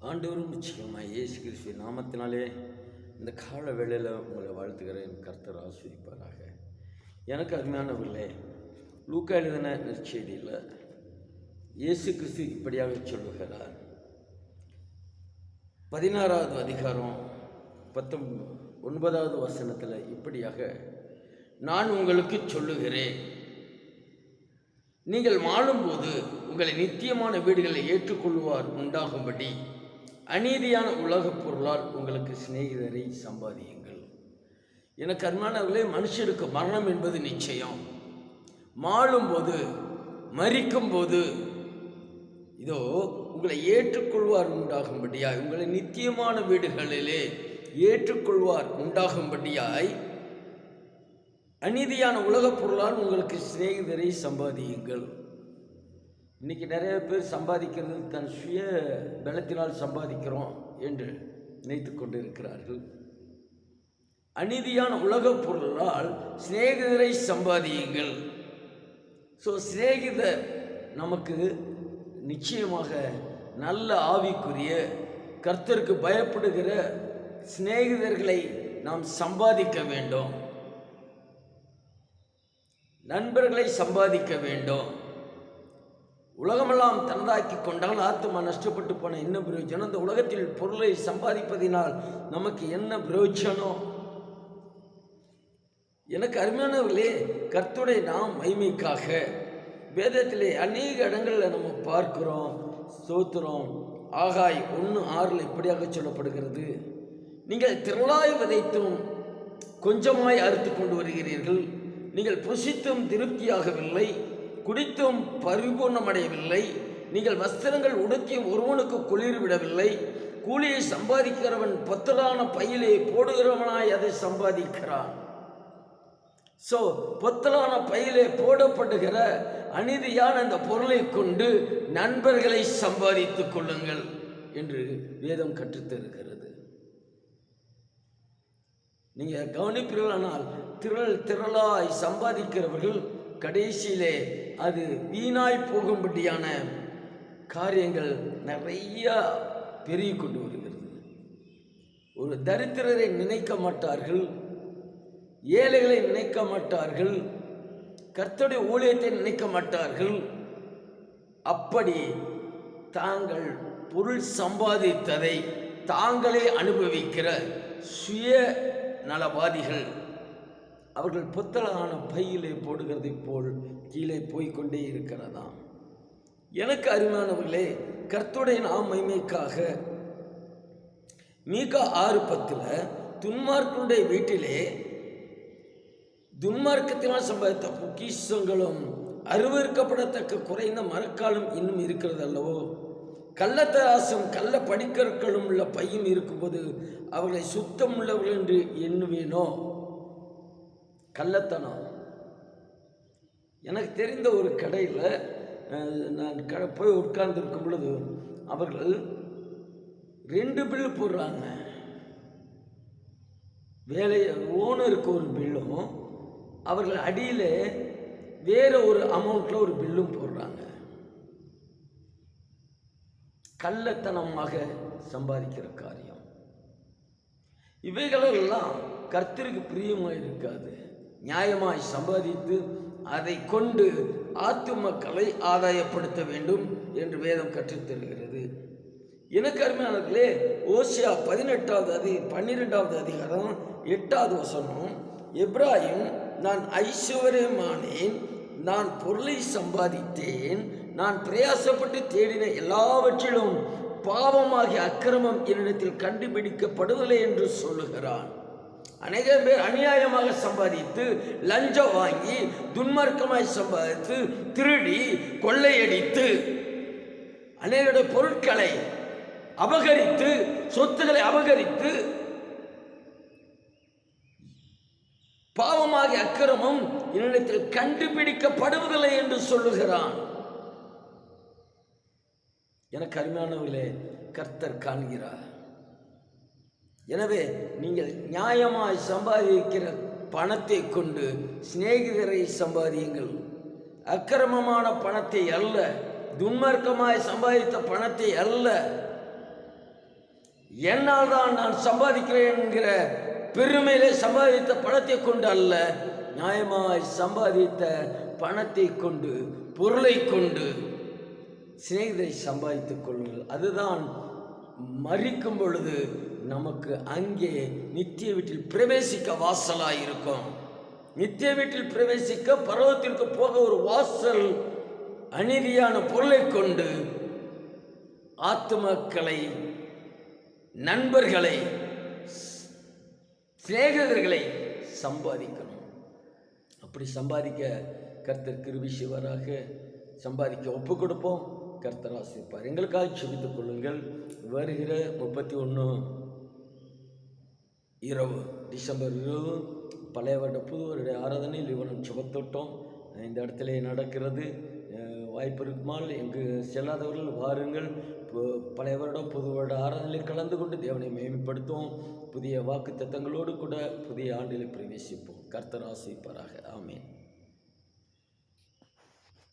ஆண்டவரும் நிச்சயமாக இயேசு கிறிஸ்துவின் நாமத்தினாலே இந்த கால வேளையில் உங்களை வாழ்த்துகிறேன். கர்த்தர் ஆசீர்வதிப்பாராக. எனக்கு அருமையானவர்களே, லூக்கா எழுதின நற்செய்தியில் இயேசு கிறிஸ்து இப்படியாக சொல்லுகிறார். 16வது அதிகாரம் 19வது வசனத்தில் இப்படியாக, நான் உங்களுக்கு சொல்லுகிறேன், நீங்கள் வாழும்போது உங்களை நித்தியமான வீடுகளை ஏற்றுக்கொள்வார் உண்டாகும்படி அநீதியான உலகப் பொருளால் உங்களுக்கு சிநேகிதரை சம்பாதியுங்கள். எனக்கு அருமையானவர்களே, மனுஷருக்கு மரணம் என்பது நிச்சயம். வாழும்போது மரிக்கும்போது இதோ உங்களை ஏற்றுக்கொள்வார் உண்டாகும்படியாய், உங்களை நித்தியமான வீடுகளிலே ஏற்றுக்கொள்வார் உண்டாகும்படியாய் அநீதியான உலகப் பொருளால் உங்களுக்கு சிநேகிதரை சம்பாதியுங்கள். இன்றைக்கி நிறைய பேர் சம்பாதிக்கிறது தன் சுய பலத்தினால் சம்பாதிக்கிறோம் என்று நினைத்து கொண்டு இருக்கிறார்கள். அநீதியான உலகப் பொருளால் சிநேகிதரை சம்பாதியுங்கள். சிநேகிதர் நமக்கு நிச்சயமாக நல்ல ஆவிக்குரிய கர்த்தருக்கு பயப்படுகிற சிநேகிதர்களை நாம் சம்பாதிக்க வேண்டும். நண்பர்களை சம்பாதிக்க வேண்டும். உலகமெல்லாம் தனதாக்கி கொண்டால் ஆத்துமா நஷ்டப்பட்டு போன என்ன பிரயோஜனம்? இந்த உலகத்தில் பொருளை சம்பாதிப்பதினால் நமக்கு என்ன பிரயோஜனம்? எனக்கு அருமையானவர்களே, கர்த்தருடைய நாம் மகிமைக்காக வேதத்திலே அநேக இடங்களில் நம்ம பார்க்கிறோம். ஸ்தோத்திரம். ஆகாய் 1:6 இப்படியாக சொல்லப்படுகிறது, நீங்கள் திரளாய் விதைத்தும் கொஞ்சமாய் அறுத்து கொண்டு வருகிறீர்கள். நீங்கள் புசித்தும் திருப்தியாகவில்லை, குடித்தும் பரிபூர்ணமடையவில்லை. நீங்கள் வஸ்திரங்கள் உடுத்தியும் ஒருவனுக்கு குளிர் விடவில்லை. கூலியை சம்பாதிக்கிறவன் பொத்தலான பையிலே போடுகிறவனாய் அதை சம்பாதிக்கிறான். பொத்தலான பையிலே போடப்படுகிற அநீதியான அந்த பொருளை கொண்டு நண்பர்களை சம்பாதித்துக் கொள்ளுங்கள் என்று வேதம் கற்றுத்தருகிறது. நீங்கள் கவனிப்பீர்களானால் திரளாய் சம்பாதிக்கிறவர்கள் கடைசியிலே அது வீணாய் போகும்படியான காரியங்கள் நிறைய பெருகி கொண்டு வருகிறது. ஒரு தரித்திரரை நினைக்க மாட்டார்கள், ஏழைகளை நினைக்க மாட்டார்கள், கர்த்தருடைய ஊழியத்தை நினைக்க மாட்டார்கள். அப்படி தாங்கள் பொருள் சம்பாதித்ததை தாங்களே அனுபவிக்கிற சுய நலவாதிகள் அவர்கள் புத்தலான பையிலே போடுகிறதை போல் கீழே போய்கொண்டே இருக்கிறதாம். எனக்கு அருமையானவர்களே, கர்த்தருடைய நாம் மகிமைக்காக மீகா 6:10 துன்மார்க்கனுடைய வீட்டிலே துன்மார்க்கத்தினால் சம்பாதித்த பொக்கிஷங்களும் அருவருக்கப்படத்தக்க குறைந்த மரக்காலும் இன்னும் இருக்கிறது அல்லவோ. கள்ளத்தராசும் கள்ள படிக்கற்களும் உள்ள பையும் இருக்கும்போது அவர்களை சுத்தம் உள்ளவர்கள் என்று எண்ணுவேனோ. கள்ளத்தனம். எனக்கு தெரிந்த ஒரு கடையில் நான் போய் உட்கார்ந்துருக்கும் பொழுது அவர்கள் 2 பில்லு போடுறாங்க. ஓனருக்கு ஒரு பில்லும் அவர்கள் அடியில் வேற ஒரு அமௌண்ட்டில் ஒரு பில்லும் போடுறாங்க. கள்ளத்தனமாக சம்பாதிக்கிற காரியம். இவைகளெல்லாம் கர்த்தருக்கு பிரியமாக இருக்காது. நியாயமாய் சம்பாதித்து அதை கொண்டு ஆத்துமக்களை ஆதாயப்படுத்த வேண்டும் என்று வேதம் கற்றுத்தருகிறது. எனக்கு அருமையானவர்களே, ஓசியா 12வது அதிகாரம் 8வது வசனம், எப்ராயிம், நான் ஐஸ்வர்யமானேன், நான் பொருளை சம்பாதித்தேன், நான் பிரயாசப்பட்டு தேடின எல்லாவற்றிலும் பாவமாகிய அக்கிரமம் என்னிடத்தில் கண்டுபிடிக்கப்படுவதில்லை என்று சொல்லுகிறான். அநேக பேர் அநியாயமாக சம்பாதித்து, லஞ்சம் வாங்கி, துன்மார்க்கமாய் சம்பாதித்து, திருடி, கொள்ளையடித்து, அநேகருடைய பொருட்களை அபகரித்து, சொத்துக்களை அபகரித்து, பாவமாகிய அக்கிரமம் என்னிடத்தில் கண்டுபிடிக்கப்படுவதில்லை என்று சொல்லுகிறான். எனக்கு அருமையானவர்களே, கர்த்தர் காண்கிறார். எனவே நீங்கள் நியாயமாய் சம்பாதிக்கிற பணத்தை கொண்டு சிநேகிதரை சம்பாதியுங்கள். அக்கிரமமான பணத்தை அல்ல, துன்மார்க்கமாய் சம்பாதித்த பணத்தை அல்ல. என்னால் தான் நான் சம்பாதிக்கிறேன் என்கிற பெருமையிலே சம்பாதித்த பணத்தை கொண்டு அல்ல, நியாயமாய் சம்பாதித்த பணத்தை கொண்டு, பொருளை கொண்டு சிநேகிதை சம்பாதித்துக் கொள்ளுங்கள். அதுதான் மரிக்கும் பொழுது நமக்கு அங்கே நித்திய வீட்டில் பிரவேசிக்க வாசலாய் இருக்கும். நித்திய வீட்டில் பிரவேசிக்க, பரவத்திற்கு போக ஒரு வாசல். அநீதியான பொருளை கொண்டு ஆத்துமக்களை, நண்பர்களை, சிநேகிதர்களை சம்பாதிக்கணும். அப்படி சம்பாதிக்க கர்த்தர் கிருபை செய்வாராக. சம்பாதிக்க ஒப்பு கொடுப்போம். கர்த்தர் ஆசீர்வதிப்பார். எங்களுக்காக ஜெபித்துக் கொள்ளுங்கள். வருகிற 31 இரவு, டிசம்பர் இரவு, பழைய வருட புது வருட ஆராதனையில் லிவனம் ஜெபத்தோட்டம் இந்த இடத்துல நடக்கிறது. வாய்ப்பு இருக்குமால் எங்கு செல்லாதவர்கள் வாருங்கள். பழைய வருடம் புது வருட ஆராதனையில் கலந்து கொண்டு தேவனை மேம்படுத்துவோம். புதிய வாக்கு தத்தங்களோடு கூட புதிய ஆண்டில் பிரவேசிப்போம். கர்த்தர் ஆசீர்வதிப்பாராக. ஆமென்.